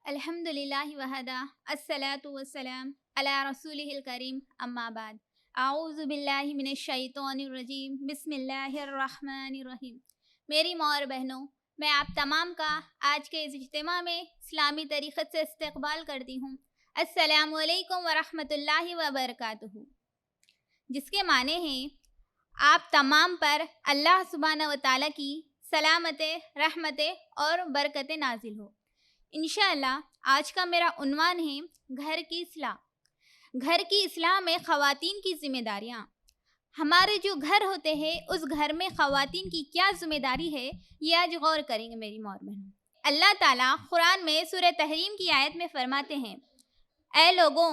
الحمدللہ وحدہ الصلاۃ والسلام علی رسولہ الکریم اما بعد اعوذ باللہ من الشیطان الرجیم بسم اللہ الرحمن الرحیم۔ میری ماں اور بہنوں، میں آپ تمام کا آج کے اس اجتماع میں اسلامی طریقت سے استقبال کرتی ہوں۔ السلام علیکم ورحمۃ اللہ وبرکاتہ، جس کے معنی ہیں آپ تمام پر اللہ سبحانہ و تعالیٰ کی سلامت، رحمت اور برکت نازل ہو۔ انشاءاللہ آج کا میرا عنوان ہے گھر کی اصلاح۔ گھر کی اصلاح میں خواتین کی ذمہ داریاں۔ ہمارے جو گھر ہوتے ہیں اس گھر میں خواتین کی کیا ذمہ داری ہے، یہ آج غور کریں گے میری ماں اور بہنوں۔ اللہ تعالیٰ قرآن میں سورہ تحریم کی آیت میں فرماتے ہیں، اے لوگوں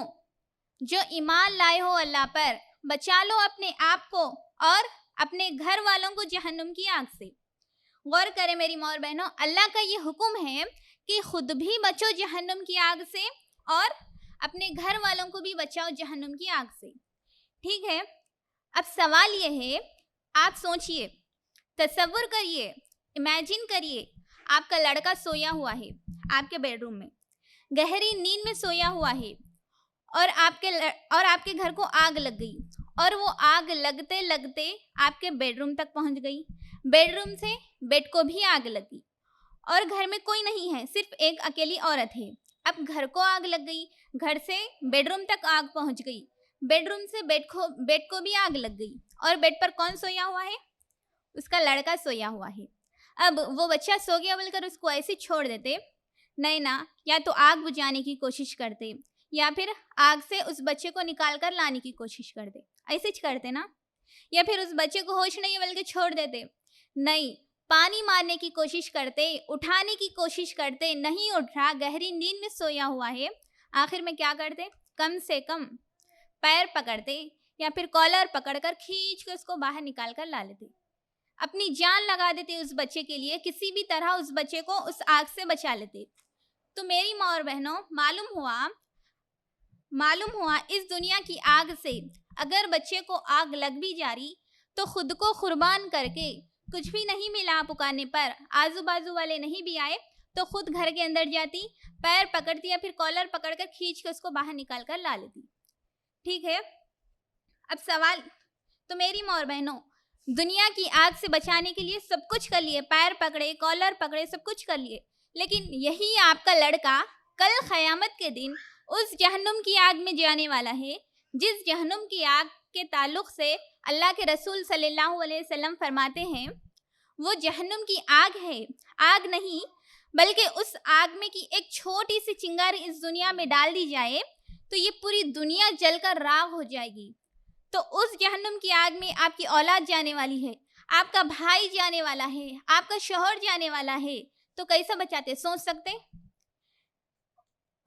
جو ایمان لائے ہو اللہ پر، بچا لو اپنے آپ کو اور اپنے گھر والوں کو جہنم کی آگ سے۔ غور کریں میری ماں اور بہنوں، اللہ کا یہ حکم ہے کہ خود بھی بچو جہنم کی آگ سے اور اپنے گھر والوں کو بھی بچاؤ جہنم کی آگ سے۔ ٹھیک ہے، اب سوال یہ ہے، آپ سوچئے، تصور کریے، امیجن کریے، آپ کا لڑکا سویا ہوا ہے آپ کے بیڈ روم میں، گہری نیند میں سویا ہوا ہے، اور آپ کے گھر کو آگ لگ گئی، اور وہ آگ لگتے لگتے آپ کے بیڈ روم تک پہنچ گئی، بیڈ روم سے بیڈ کو بھی آگ لگی، اور گھر میں کوئی نہیں ہے، صرف ایک اکیلی عورت ہے۔ اب گھر کو آگ لگ گئی، گھر سے بیڈ روم تک آگ پہنچ گئی، بیڈ روم سے بیڈ کو بھی آگ لگ گئی، اور بیڈ پر کون سویا ہوا ہے؟ اس کا لڑکا سویا ہوا ہے۔ اب وہ بچہ سو گیا بول کر اس کو ایسے چھوڑ دیتے؟ نہیں نا، یا تو آگ بجھانے کی کوشش کرتے، یا پھر آگ سے اس بچے کو نکال کر لانے کی کوشش کرتے، ایسے کرتے نا؟ یا پھر اس بچے کو ہوش نہیں بول کے چھوڑ دیتے؟ نہیں، پانی مارنے کی کوشش کرتے، اٹھانے کی کوشش کرتے، نہیں اٹھ رہا، گہری نیند میں سویا ہوا ہے، آخر میں کیا کرتے؟ کم سے کم پیر پکڑتے یا پھر کالر پکڑ کر کھینچ کے اس کو باہر نکال کر لا لیتے، اپنی جان لگا دیتے اس بچے کے لیے، کسی بھی طرح اس بچے کو اس آگ سے بچا لیتے۔ تو میری ماں اور بہنوں، معلوم ہوا اس دنیا کی آگ سے اگر بچے کو آگ لگ بھی جا رہی تو خود کو قربان کر کے، کچھ بھی نہیں ملا پکانے پر، آزو بازو والے نہیں بھی آئے تو خود گھر کے اندر جاتی، پیر پکڑتی یا پھر کالر پکڑ کر کھینچ کے اس کو باہر نکال کر لا لیتی۔ ٹھیک ہے، اب سوال، تو میری ماں اور بہنوں، دنیا کی آگ سے بچانے کے لیے سب کچھ کر لیے، پیر پکڑے، کالر پکڑے، سب کچھ کر لیے، لیکن یہی آپ کا لڑکا کل قیامت کے دن اس جہنم کی آگ میں جانے والا ہے، جس جہنم کی آگ کے تعلق سے اللہ کے رسول صلی اللہ علیہ وسلم فرماتے ہیں، وہ جہنم کی آگ ہے، آگ نہیں بلکہ اس آگ میں کی ایک چھوٹی سی چنگاری اس دنیا میں ڈال دی جائے تو یہ پوری دنیا جل کر راغ ہو جائے گی۔ تو اس جہنم کی آگ میں آپ کی اولاد جانے والی ہے، آپ کا بھائی جانے والا ہے، آپ کا شوہر جانے والا ہے، تو کیسے بچاتے؟ سوچ سکتے؟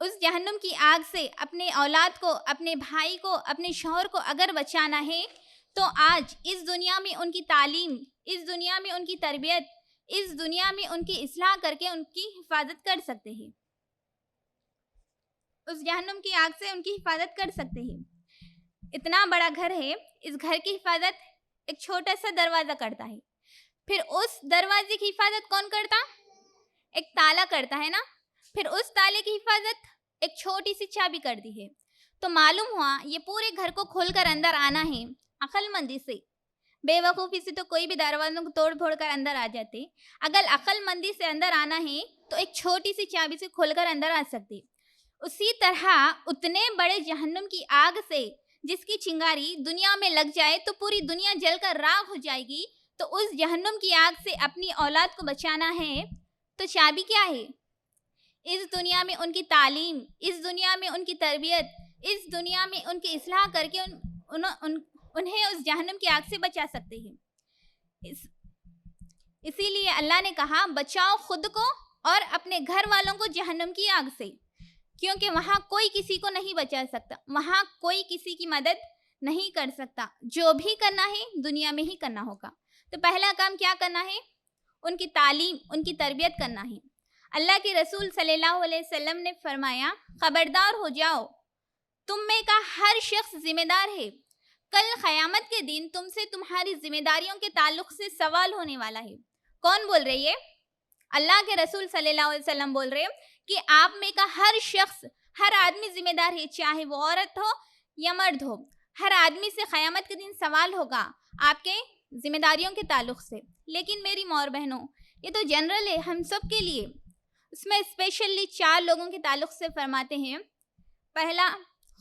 اس جہنم کی آگ سے اپنے اولاد کو، اپنے بھائی کو، اپنے شوہر کو اگر بچانا ہے تو آج اس دنیا میں ان کی تعلیم، اس دنیا میں ان کی تربیت، اس دنیا میں ان کی اصلاح کر کے ان کی حفاظت کر سکتے ہیں، اس جہنم کی آگ سے ان کی حفاظت کر سکتے ہیں۔ اتنا بڑا گھر ہے، اس گھر کی حفاظت ایک چھوٹا سا دروازہ کرتا ہے، پھر اس دروازے کی حفاظت کون کرتا؟ ایک تالا کرتا ہے نا، پھر اس تالے کی حفاظت ایک چھوٹی سی چابی کرتی ہے۔ تو معلوم ہوا یہ پورے گھر کو کھول کر اندر آنا ہے عقل مندی سے، بے وقوفی سے تو کوئی بھی دروازوں کو توڑ پھوڑ کر اندر آ جاتے، اگر عقل مندی سے اندر آنا ہے تو ایک چھوٹی سی چابی سے کھول کر اندر آ سکتے۔ اسی طرح اتنے بڑے جہنم کی آگ سے جس کی چنگاری دنیا میں لگ جائے تو پوری دنیا جل کر راغ ہو جائے گی، تو اس جہنم کی آگ سے اپنی اولاد کو بچانا ہے تو چابی کیا ہے؟ اس دنیا میں ان کی تعلیم، اس دنیا میں ان کی تربیت، اس دنیا میں ان کی اصلاح کر کے انہیں اس جہنم کی آگ سے بچا سکتے ہیں۔ اسی لیے اللہ نے کہا بچاؤ خود کو اور اپنے گھر والوں کو جہنم کی آگ سے، کیونکہ وہاں کوئی کسی کو نہیں بچا سکتا، وہاں کوئی کسی کی مدد نہیں کر سکتا، جو بھی کرنا ہے دنیا میں ہی کرنا ہوگا۔ تو پہلا کام کیا کرنا ہے؟ ان کی تعلیم، ان کی تربیت کرنا ہے۔ اللہ کے رسول صلی اللہ علیہ وسلم نے فرمایا، خبردار ہو جاؤ، تم میں کا ہر شخص ذمہ دار ہے، کل قیامت کے دن تم سے تمہاری ذمہ داریوں کے تعلق سے سوال ہونے والا ہے۔ کون بول رہی ہے؟ اللہ کے رسول صلی اللہ علیہ وسلم بول رہے کہ آپ میں کا ہر شخص، ہر آدمی ذمہ دار ہے، چاہے وہ عورت ہو یا مرد ہو. ہر آدمی سے قیامت کے دن سوال ہوگا آپ کے ذمہ داریوں کے تعلق سے. لیکن میری ماں اور بہنوں، یہ تو جنرل ہے ہم سب کے لیے. اس میں اسپیشلی 4 لوگوں کے تعلق سے فرماتے ہیں. پہلا،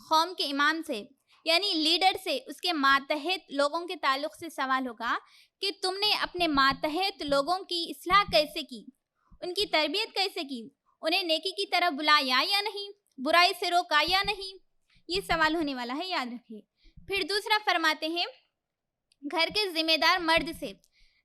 قوم کے امام سے یعنی لیڈر سے، اس کے ماتحت لوگوں کے تعلق سے سوال ہوگا کہ تم نے اپنے ماتحت لوگوں کی اصلاح کیسے کی، ان کی تربیت کیسے کی، انہیں نیکی کی طرف بلایا یا نہیں، برائی سے روکا یا نہیں. یہ سوال ہونے والا ہے، یاد رکھیے. پھر دوسرا فرماتے ہیں گھر کے ذمہ دار مرد سے.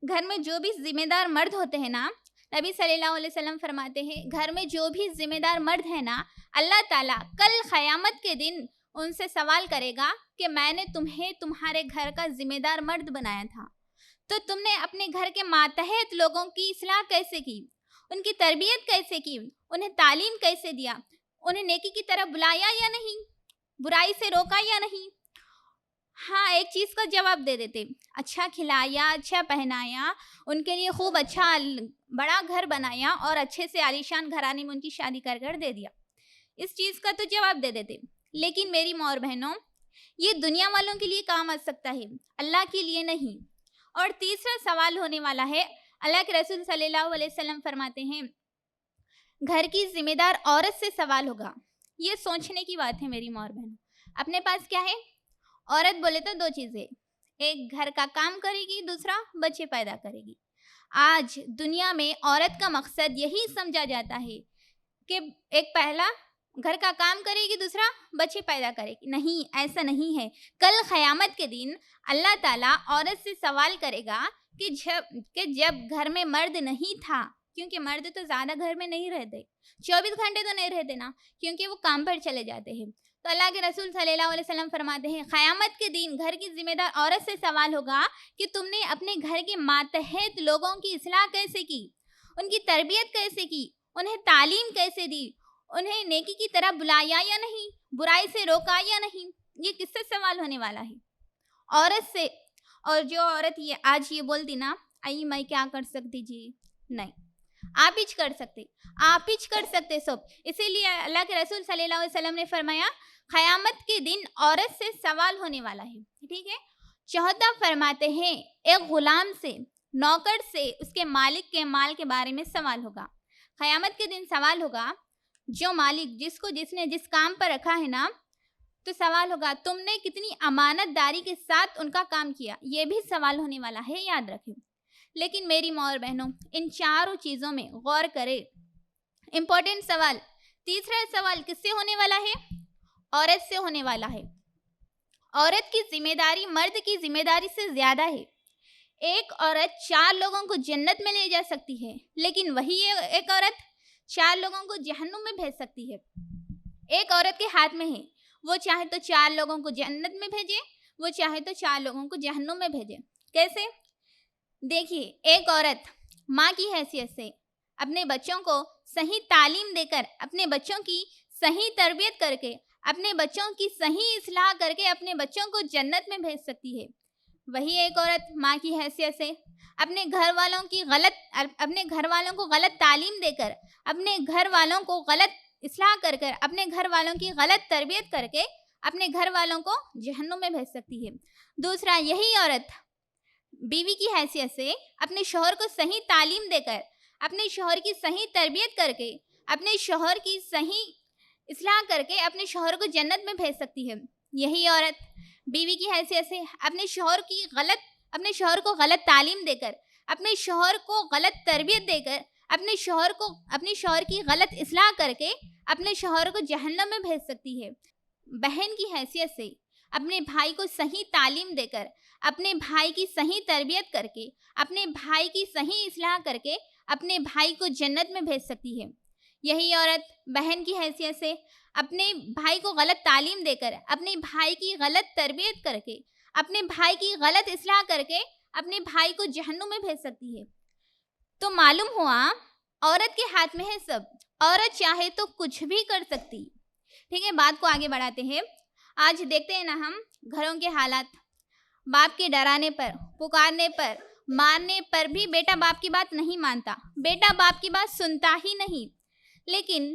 گھر میں جو بھی ذمہ دار مرد ہوتے ہیں نا، نبی صلی اللہ علیہ وسلم فرماتے ہیں گھر میں جو بھی ذمہ دار مرد ہے نا، اللہ تعالیٰ کل قیامت کے دن ان سے سوال کرے گا کہ میں نے تمہیں تمہارے گھر کا ذمہ دار مرد بنایا تھا، تو تم نے اپنے گھر کے ماتحت لوگوں کی اصلاح کیسے کی، ان کی تربیت کیسے کی، انہیں تعلیم کیسے دیا، انہیں نیکی کی طرف بلایا یا نہیں، برائی سے روکا یا نہیں. ہاں، ایک چیز کا جواب دے دیتے، اچھا کھلایا، اچھا پہنایا، ان کے لیے خوب اچھا بڑا گھر بنایا اور اچھے سے عالیشان گھرانے میں ان کی شادی کر دے دیا. اس چیز کا تو جواب دے دیتے. لیکن میری ماں اور بہنوں، یہ دنیا والوں کے لیے کام آ سکتا ہے، اللہ کے لیے نہیں. اور تیسرا سوال ہونے والا ہے، اللہ کے رسول صلی اللہ علیہ وسلم فرماتے ہیں گھر کی ذمہ دار عورت سے سوال ہوگا. یہ سوچنے کی بات ہے میری ماں اور بہنوں. اپنے پاس کیا ہے؟ عورت بولے تو 2 چیزیں، ایک گھر کا کام کرے گی، دوسرا بچے پیدا کرے گی. آج دنیا میں عورت کا مقصد یہی سمجھا جاتا ہے کہ ایک پہلا گھر کا کام کرے گی، دوسرا بچے پیدا کرے گی. نہیں، ایسا نہیں ہے. کل قیامت کے دن اللہ تعالیٰ عورت سے سوال کرے گا کہ جب گھر میں مرد نہیں تھا، کیونکہ مرد تو زیادہ گھر میں نہیں رہتے، 24 گھنٹے تو نہیں رہتے نا، کیونکہ وہ کام پر چلے جاتے ہیں. تو اللہ کے رسول صلی اللہ علیہ وسلم فرماتے ہیں قیامت کے دن گھر کی ذمہ دار عورت سے سوال ہوگا کہ تم نے اپنے گھر کے ماتحت لوگوں کی اصلاح کیسے کی، ان کی تربیت کیسے کی، انہیں تعلیم کیسے دی، انہیں نیکی کی طرف بلایا یا نہیں، برائی سے روکا یا نہیں. یہ کس سے سوال ہونے والا ہے؟ عورت سے. اور جو عورت آج یہ بولتی نا آئی میں کیا کر سکتی جی، نہیں، آپ ہی کر سکتے سب. اسی لیے اللہ کے رسول صلی اللہ علیہ وسلم نے فرمایا قیامت کے دن عورت سے سوال ہونے والا ہے. ٹھیک ہے. چوتھا فرماتے ہیں ایک غلام سے، نوکر سے اس کے مالک کے مال کے بارے میں سوال ہوگا. قیامت کے دن سوال ہوگا جو مالک جس نے جس کام پر رکھا ہے نا، تو سوال ہوگا تم نے کتنی امانت داری کے ساتھ ان کا کام کیا. یہ بھی سوال ہونے والا ہے، یاد رکھیں. لیکن میری ماں اور بہنوں، ان 4 چیزوں میں غور کرے. امپورٹنٹ سوال. تیسرا سوال کس سے ہونے والا ہے؟ عورت سے ہونے والا ہے. عورت کی ذمہ داری مرد کی ذمہ داری سے زیادہ ہے. ایک عورت 4 لوگوں کو جنت میں لے جا سکتی ہے، لیکن وہی ایک عورت 4 لوگوں کو جہنم میں بھیج سکتی ہے. ایک عورت کے ہاتھ میں ہے، وہ چاہے تو 4 لوگوں کو جنت میں بھیجے، وہ چاہے تو 4 لوگوں کو جہنم میں بھیجے. کیسے؟ دیکھیے، ایک عورت ماں کی حیثیت سے اپنے بچوں کو صحیح تعلیم دے کر، اپنے بچوں کی صحیح تربیت کر کے، اپنے بچوں کی صحیح اصلاح کر کے اپنے بچوں کو جنت میں بھیج سکتی ہے. وہی ایک عورت ماں کی حیثیت سے اپنے گھر والوں کو غلط تعلیم دے کر، اپنے گھر والوں کو غلط اصلاح کر کر، اپنے گھر والوں کی غلط تربیت کر کے اپنے گھر والوں کو جہنم میں بھیج سکتی ہے. دوسرا، یہی عورت بیوی کی حیثیت سے اپنے شوہر کو صحیح تعلیم دے کر، اپنے شوہر کی صحیح تربیت کر کے، اپنے شوہر کی صحیح اصلاح کر کے اپنے شوہر کو جنت میں بھیج سکتی ہے. یہی عورت بیوی کی حیثیت سے اپنے شوہر کو غلط تعلیم دے کر، اپنے شوہر کو غلط تربیت دے کر، اپنے شوہر کی غلط اصلاح کر کے اپنے شوہر کو جہنم میں بھیج سکتی ہے. بہن کی حیثیت سے اپنے بھائی کو صحیح تعلیم دے کر، اپنے بھائی کی صحیح تربیت کر کے، اپنے بھائی کی صحیح اصلاح کر کے اپنے بھائی کو جنت میں بھیج سکتی ہے. یہی عورت بہن کی حیثیت سے اپنے بھائی کو غلط تعلیم دے کر، اپنے بھائی کی غلط تربیت کر کے، اپنے بھائی کی غلط اصلاح کر کے اپنے بھائی کو جہنم میں بھیج سکتی ہے. تو معلوم ہوا عورت کے ہاتھ میں ہے سب. عورت چاہے تو کچھ بھی کر سکتی. ٹھیک ہے. بات کو آگے بڑھاتے ہیں. آج دیکھتے ہیں نا ہم گھروں کے حالات. باپ کے ڈرانے پر، پکارنے پر، مارنے پر بھی بیٹا باپ کی بات نہیں مانتا، بیٹا باپ کی بات سنتا ہی نہیں. لیکن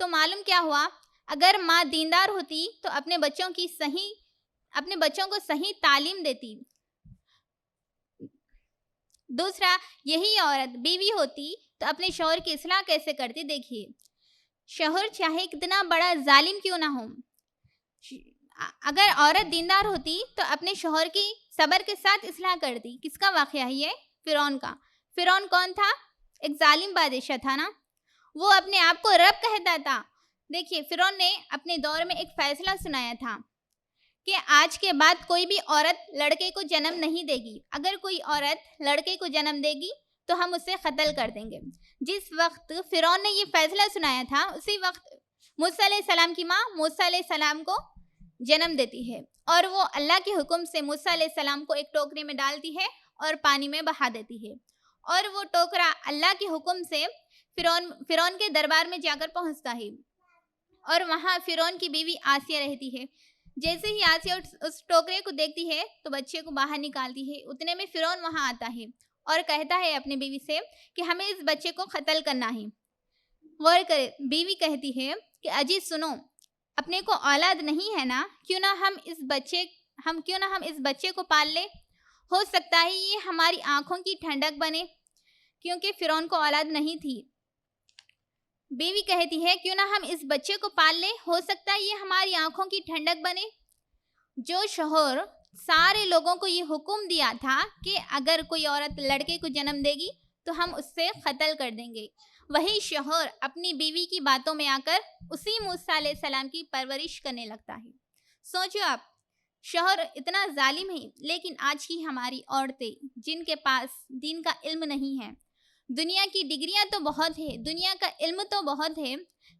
تو معلوم کیا ہوا، اگر ماں دیندار ہوتی تو اپنے بچوں کو صحیح تعلیم دیتی۔ دوسرا، یہی عورت بیوی ہوتی تو اپنے شوہر کی اصلاح کیسے کرتی؟ دیکھیے، شوہر چاہے کتنا بڑا ظالم کیوں نہ ہو، اگر عورت دیندار ہوتی تو اپنے شوہر کی صبر کے ساتھ اصلاح کرتی۔ کس کا واقعہ ہے یہ؟ فرعون کا۔ فرعون کون تھا؟ ایک ظالم بادشاہ تھا نا، وہ اپنے آپ کو رب کہتا تھا۔ دیکھیے، فرعون نے اپنے دور میں ایک فیصلہ سنایا تھا کہ آج کے بعد کوئی بھی عورت لڑکے کو جنم نہیں دے گی، اگر کوئی عورت لڑکے کو جنم دے گی تو ہم اسے قتل کر دیں گے۔ جس وقت فرعون نے یہ فیصلہ سنایا تھا، اسی وقت موسیٰ علیہ السلام کی ماں موسیٰ علیہ السلام کو جنم دیتی ہے، اور وہ اللہ کے حکم سے موسیٰ علیہ السلام کو ایک ٹوکرے میں ڈالتی ہے اور پانی میں بہا دیتی ہے، اور وہ ٹوکرا اللہ کے حکم سے فرعون کے دربار میں جا کر پہنچتا ہے، اور وہاں فرعون کی بیوی آسیہ رہتی ہے۔ جیسے ہی آسیہ اس ٹوکرے کو دیکھتی ہے تو بچے کو باہر نکالتی ہے، اتنے میں فرعون وہاں آتا ہے اور کہتا ہے اپنی بیوی سے کہ ہمیں اس بچے کو قتل کرنا ہے۔ غور کرے، بیوی کہتی ہے کہ اجی سنو، اپنے کو اولاد نہیں ہے نا، کیوں نہ ہم اس بچے کو پال لے، ہو سکتا ہے یہ ہماری آنکھوں کی ٹھنڈک بنے، کیونکہ فرعون کو اولاد نہیں تھی۔ بیوی کہتی ہے کیوں نہ ہم اس بچے کو پال لیں، ہو سکتا ہے یہ ہماری آنکھوں کی ٹھنڈک بنے۔ جو شوہر سارے لوگوں کو یہ حکم دیا تھا کہ اگر کوئی عورت لڑکے کو جنم دے گی تو ہم اس سے قتل کر دیں گے، وہی شوہر اپنی بیوی کی باتوں میں آ کر اسی موسیٰ علیہ السلام کی پرورش کرنے لگتا ہے۔ سوچو آپ، شوہر اتنا ظالم ہے، لیکن آج کی ہماری عورتیں جن کے پاس دین کا علم نہیں ہے، دنیا کی ڈگریاں تو بہت ہے، دنیا کا علم تو بہت ہے،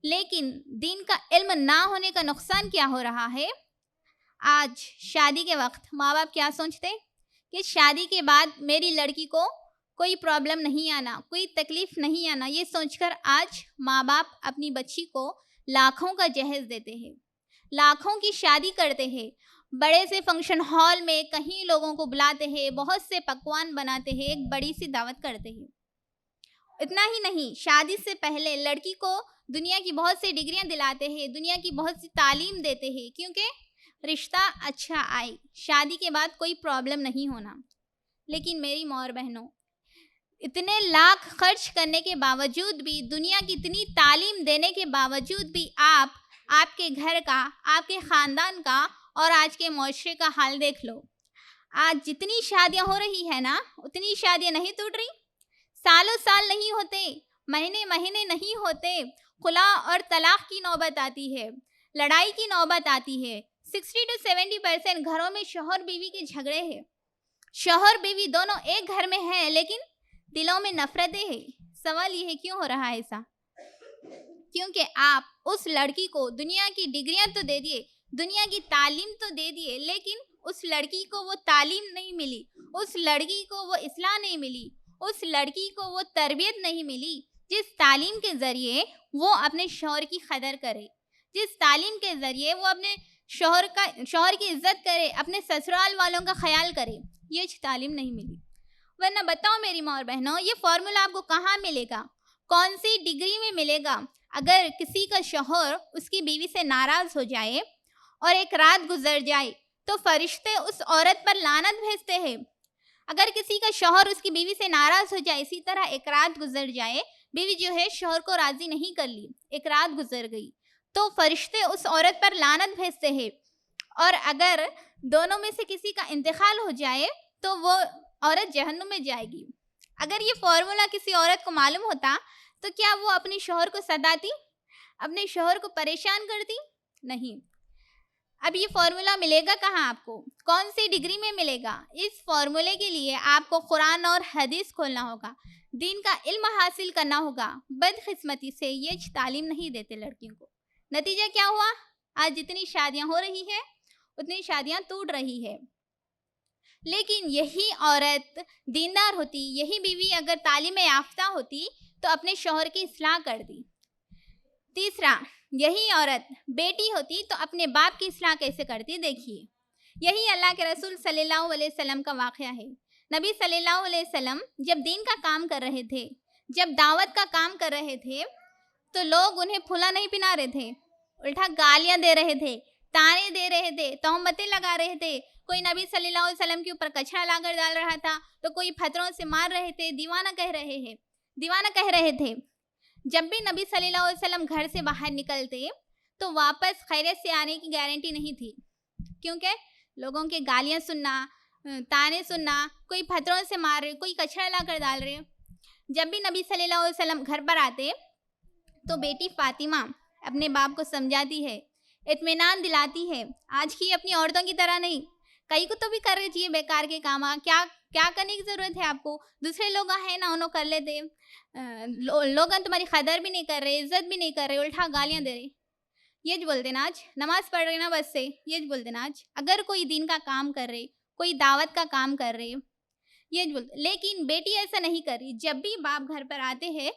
لیکن دین کا علم نہ ہونے کا نقصان کیا ہو رہا ہے؟ آج شادی کے وقت ماں باپ کیا سوچتے کہ شادی کے بعد میری لڑکی کو کوئی پرابلم نہیں آنا، کوئی تکلیف نہیں آنا، یہ سوچ کر آج ماں باپ اپنی بچی کو لاکھوں کا جہیز دیتے ہیں، لاکھوں کی شادی کرتے ہیں، بڑے سے فنکشن ہال میں کہیں لوگوں کو بلاتے ہیں، بہت سے پکوان بناتے ہیں، ایک بڑی سی دعوت کرتے ہیں۔ اتنا ہی نہیں، شادی سے پہلے لڑکی کو دنیا کی بہت سی ڈگریاں دلاتے ہیں، دنیا کی بہت سی تعلیم دیتے ہیں، کیونکہ رشتہ اچھا آئے، شادی کے بعد کوئی پرابلم نہیں ہونا۔ لیکن میری ماں اور بہنوں، اتنے لاکھ خرچ کرنے کے باوجود بھی، دنیا کی اتنی تعلیم دینے کے باوجود بھی آپ کے گھر کا، آپ کے خاندان کا اور آج کے معاشرے کا حال دیکھ لو۔ آج جتنی شادیاں ہو رہی ہیں نا، اتنی شادیاں نہیں ٹوٹ رہی، سالوں سال نہیں ہوتے، مہینے مہینے نہیں ہوتے، خلا اور طلاق کی نوبت آتی ہے، لڑائی کی نوبت آتی ہے۔ 60 to 70% گھروں میں شوہر بیوی کے جھگڑے ہیں، شوہر بیوی دونوں ایک گھر میں ہیں، لیکن دلوں میں نفرتیں ہیں۔ سوال یہ ہے کیوں ہو رہا ہے ایسا؟ کیونکہ آپ اس لڑکی کو دنیا کی ڈگریاں تو دے دیے، دنیا کی تعلیم تو دے دیے، لیکن اس لڑکی کو وہ تعلیم نہیں ملی، اس لڑکی کو وہ اصلاح نہیں ملی، اس لڑکی کو وہ تربیت نہیں ملی جس تعلیم کے ذریعے وہ اپنے شوہر کی قدر کرے، جس تعلیم کے ذریعے وہ اپنے شوہر کی عزت کرے، اپنے سسرال والوں کا خیال کرے۔ یہ تعلیم نہیں ملی۔ ورنہ بتاؤ میری ماں اور بہنوں، یہ فارمولا آپ کو کہاں ملے گا؟ کون سی ڈگری میں ملے گا؟ اگر کسی کا شوہر اس کی بیوی سے ناراض ہو جائے اور ایک رات گزر جائے تو فرشتے اس عورت پر لعنت بھیجتے ہیں۔ اگر کسی کا شوہر اس کی بیوی سے ناراض ہو جائے، اسی طرح ایک رات گزر جائے، بیوی جو ہے شوہر کو راضی نہیں کر لی، ایک رات گزر گئی، تو فرشتے اس عورت پر لعنت بھیجتے ہیں، اور اگر دونوں میں سے کسی کا انتقال ہو جائے تو وہ عورت جہنم میں جائے گی۔ اگر یہ فارمولا کسی عورت کو معلوم ہوتا تو کیا وہ اپنے شوہر کو ستاتی، اپنے شوہر کو پریشان کرتی؟ نہیں۔ اب یہ فارمولا ملے گا کہاں آپ کو؟ کون سی ڈگری میں ملے گا؟ اس فارمولے کے لیے آپ کو قرآن اور حدیث کھولنا ہوگا، دین کا علم حاصل کرنا ہوگا۔ بدقسمتی سے یہ تعلیم نہیں دیتے لڑکیوں کو۔ نتیجہ کیا ہوا؟ آج جتنی شادیاں ہو رہی ہے اتنی شادیاں ٹوٹ رہی ہے۔ لیکن یہی عورت دیندار ہوتی، یہی بیوی اگر تعلیم یافتہ ہوتی تو اپنے شوہر کی اصلاح کرتی۔ تیسرا، یہی عورت بیٹی ہوتی تو اپنے باپ کی اصلاح کیسے کرتی؟ دیکھیے، یہی اللہ کے رسول صلی اللہ علیہ وسلم کا واقعہ ہے۔ نبی صلی اللہ علیہ وسلم جب دین کا کام کر رہے تھے، جب دعوت کا کام کر رہے تھے، تو لوگ انہیں پھولا نہیں پہنا رہے تھے، الٹا گالیاں دے رہے تھے، تانے دے رہے تھے، تہمتیں لگا رہے تھے. کوئی نبی صلی اللہ علیہ وسلم کے اوپر کچرا لا کر ڈال رہا تھا تو کوئی پتھروں سے مار رہے تھے، دیوانہ کہہ رہے تھے. جب بھی نبی صلی اللہ علیہ وسلم گھر سے باہر نکلتے تو واپس خیریت سے آنے کی گارنٹی نہیں تھی، کیونکہ لوگوں کے گالیاں سننا، تانے سننا، کوئی پتھروں سے مار رہے، کوئی کچرا لا کر ڈال رہے. جب بھی نبی صلی اللہ علیہ وسلم گھر پر آتے تو بیٹی فاطمہ اپنے باپ کو سمجھاتی ہے، اطمینان دلاتی ہے. آج کی اپنی عورتوں کی طرح نہیں، کئی کو تو بھی کر رہی چاہیے بیکار کے کام، کیا کرنے کی ضرورت ہے آپ کو؟ دوسرے لوگ ہیں نا، انہوں کر لیتے. لوگ تمہاری قدر بھی نہیں کر رہے، عزت بھی نہیں کر رہے، الٹا گالیاں دے رہے. یہ جو بولتے نا آج نماز پڑھ رہے نا بس سے، یہ جو بولتے نا آج اگر کوئی دین کا کام کر رہے، کوئی دعوت کا کام کر رہے، یہ جو بولتے. لیکن بیٹی ایسا نہیں کر رہی. جب بھی باپ گھر پر آتے ہیں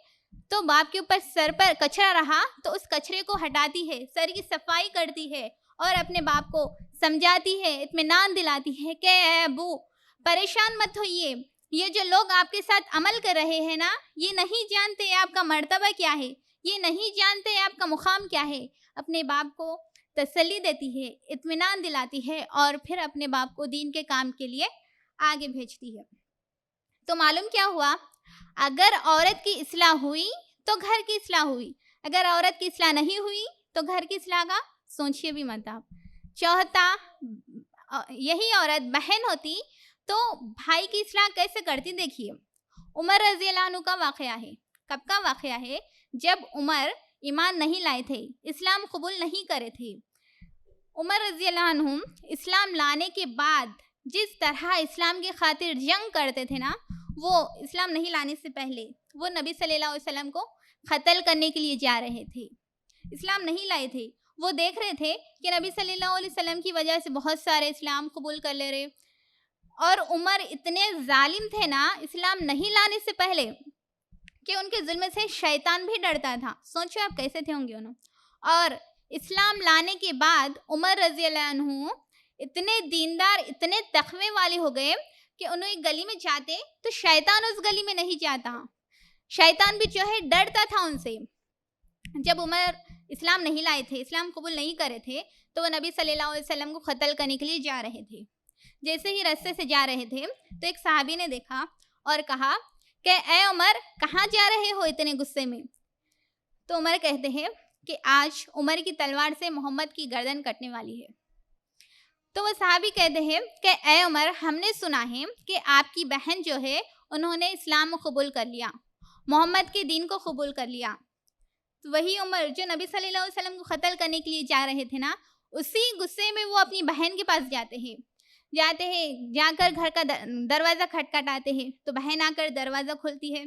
تو باپ کے اوپر سر پر کچرا رہا تو اس کچرے کو ہٹاتی ہے، سر کی صفائی کرتی ہے اور اپنے باپ کو سمجھاتی ہے، اطمینان دلاتی ہے کہ اے ابو پریشان مت ہوئیے. یہ جو لوگ آپ کے ساتھ عمل کر رہے ہیں نا، یہ نہیں جانتے آپ کا مرتبہ کیا ہے، یہ نہیں جانتے آپ کا مقام کیا ہے. اپنے باپ کو تسلی دیتی ہے، اطمینان دلاتی ہے اور پھر اپنے باپ کو دین کے کام کے لیے آگے بھیجتی ہے. تو معلوم کیا ہوا؟ اگر عورت کی اصلاح ہوئی تو گھر کی اصلاح ہوئی، اگر عورت کی اصلاح نہیں ہوئی تو گھر کی اصلاح کا سوچیے بھی مت آپ. چوتھا، یہی عورت بہن ہوتی تو بھائی کی اصلاح کیسے کرتی؟ دیکھیے، عمر رضی اللہ عنہ کا واقعہ ہے. کب کا واقعہ ہے؟ جب عمر ایمان نہیں لائے تھے، اسلام قبول نہیں کرے تھے. عمر رضی اللہ عنہ اسلام لانے کے بعد جس طرح اسلام کی خاطر جنگ کرتے تھے نا، وہ اسلام نہیں لانے سے پہلے وہ نبی صلی اللہ علیہ وسلم کو قتل کرنے کے لیے جا رہے تھے. اسلام نہیں لائے تھے، وہ دیکھ رہے تھے کہ نبی صلی اللہ علیہ وسلم کی وجہ سے بہت سارے اسلام قبول کر لے رہے. اور عمر اتنے ظالم تھے نا اسلام نہیں لانے سے پہلے کہ ان کے ظلم سے شیطان بھی ڈرتا تھا. سوچو آپ کیسے تھے ہوں گے انہوں. اور اسلام لانے کے بعد عمر رضی اللہ عنہ اتنے دیندار، اتنے تقوی والے ہو گئے کہ انہوں ایک گلی میں جاتے تو شیطان اس گلی میں نہیں جاتا، شیطان بھی جو ہے ڈرتا تھا ان سے. جب عمر اسلام نہیں لائے تھے، اسلام قبول نہیں کرے تھے، تو وہ نبی صلی اللہ علیہ وسلم کو قتل کرنے کے لیے جا رہے تھے. جیسے ہی رستے سے جا رہے تھے تو ایک صحابی نے دیکھا اور کہا کہ اے عمر کہاں جا رہے ہو اتنے غصے میں؟ تو عمر کہتے ہیں کہ آج عمر کی تلوار سے محمد کی گردن کٹنے والی ہے. تو وہ صحابی کہتے ہیں کہ اے عمر ہم نے سنا ہے کہ آپ کی بہن جو ہے انہوں نے اسلام قبول کر لیا، محمد کے دین کو قبول کر لیا. تو وہی عمر جو نبی صلی اللہ علیہ وسلم کو قتل کرنے کے لیے جا رہے تھے نا، اسی غصے میں وہ اپنی بہن کے پاس جاتے ہیں، جا کر گھر کا دروازہ کھٹکھٹاتے ہیں تو بہن آ کر دروازہ کھولتی ہے.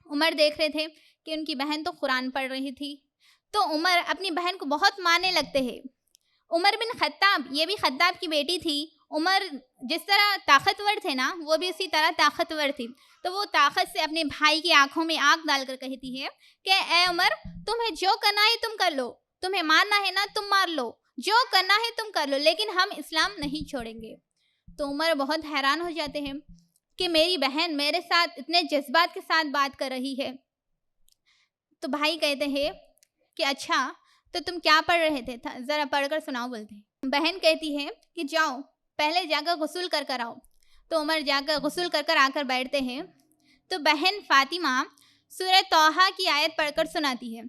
عمر دیکھ رہے تھے کہ ان کی بہن تو قرآن پڑھ رہی تھی، تو عمر اپنی بہن کو بہت ماننے لگتے ہیں. عمر بن خطاب، یہ بھی خطاب کی بیٹی تھی. عمر جس طرح طاقتور تھے نا، وہ بھی اسی طرح طاقتور تھی. تو وہ طاقت سے اپنے بھائی کی آنکھوں میں آنکھ ڈال کر کہتی ہے کہ اے عمر تمہیں جو کرنا ہے تم کر لو، تمہیں مارنا ہے نا تم مار لو، جو کرنا ہے تم کر لو، لیکن ہم اسلام نہیں چھوڑیں گے. تو عمر بہت حیران ہو جاتے ہیں کہ میری بہن میرے ساتھ اتنے جذبات کے ساتھ بات کر رہی ہے. تو بھائی کہتے ہیں کہ اچھا تو تم کیا پڑھ رہے تھے، ذرا پڑھ کر سناؤ بولتے ہیں. بہن کہتی ہے کہ جاؤ پہلے جا کر غسل کر آؤ. تو عمر جا کر غسل کر آ کر بیٹھتے ہیں. تو بہن فاطمہ سورہ طٰہٰ کی آیت پڑھ کر سناتی ہے.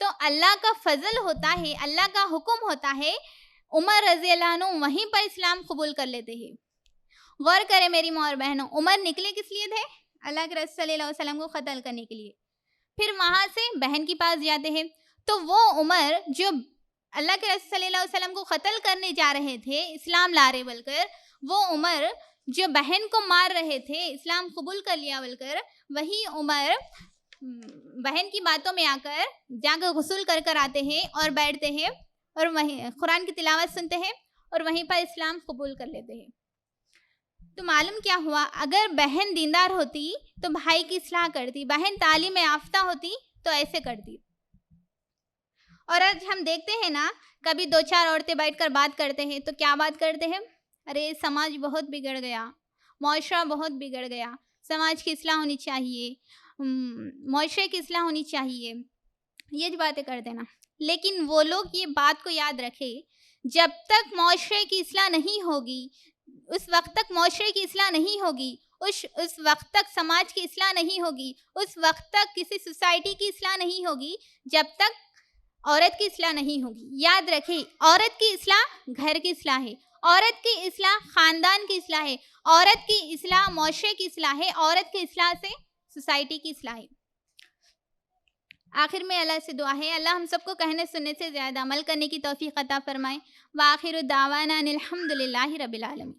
تو اللہ کا فضل ہوتا ہے، اللہ کا حکم ہوتا ہے، عمر رضی اللہ عنہ وہیں پر اسلام قبول کر لیتے ہیں. غور کرے میری ماں اور بہنوں، عمر نکلے کس لیے تھے؟ اللہ کے رسول صلی اللہ علیہ وسلم کو قتل کرنے کے لیے. پھر وہاں سے بہن کے پاس جاتے ہیں تو وہ عمر جو اللہ کے رسول صلی اللہ علیہ وسلم کو قتل کرنے جا رہے تھے، اسلام لا رہے بول کر، وہ عمر جو بہن کو مار رہے تھے اسلام قبول کر لیا بول کر، وہی عمر بہن کی باتوں میں آ کر جا کر غسل کر آتے ہیں اور بیٹھتے ہیں اور وہیں قرآن کی تلاوت سنتے ہیں اور وہیں پر اسلام قبول کر لیتے ہیں. تو معلوم کیا ہوا؟ اگر بہن دیندار ہوتی تو بھائی کی اصلاح کرتی، بہن تعلیم یافتہ ہوتی تو ایسے کرتی. اور آج ہم دیکھتے ہیں نا، کبھی 2-4 عورتیں بیٹھ کر بات کرتے ہیں تو کیا بات کرتے ہیں؟ ارے سماج بہت بگڑ گیا، معاشرہ بہت بگڑ گیا، سماج کی اصلاح ہونی چاہیے، معاشرے کی اصلاح ہونی چاہیے. یہ باتیں کر دینا. لیکن وہ لوگ یہ بات کو یاد رکھے، جب تک معاشرے کی اصلاح نہیں ہوگی، اس وقت تک معاشرے کی اصلاح نہیں ہوگی، اس وقت تک سماج کی اصلاح نہیں ہوگی، اس وقت تک کسی سوسائٹی کی اصلاح نہیں ہوگی جب تک عورت کی اصلاح نہیں ہوگی. یاد رکھیں، عورت کی اصلاح گھر کی اصلاح ہے، عورت کی اصلاح خاندان کی اصلاح ہے، عورت کی اصلاح معاشرے کی اصلاح ہے، عورت کی اصلاح سے سوسائٹی کی اصلاح ہے. آخر میں اللہ سے دعا ہے، اللہ ہم سب کو کہنے سننے سے زیادہ عمل کرنے کی توفیق عطا فرمائے. وآخر دعوانا ان الحمد للہ رب العالمین.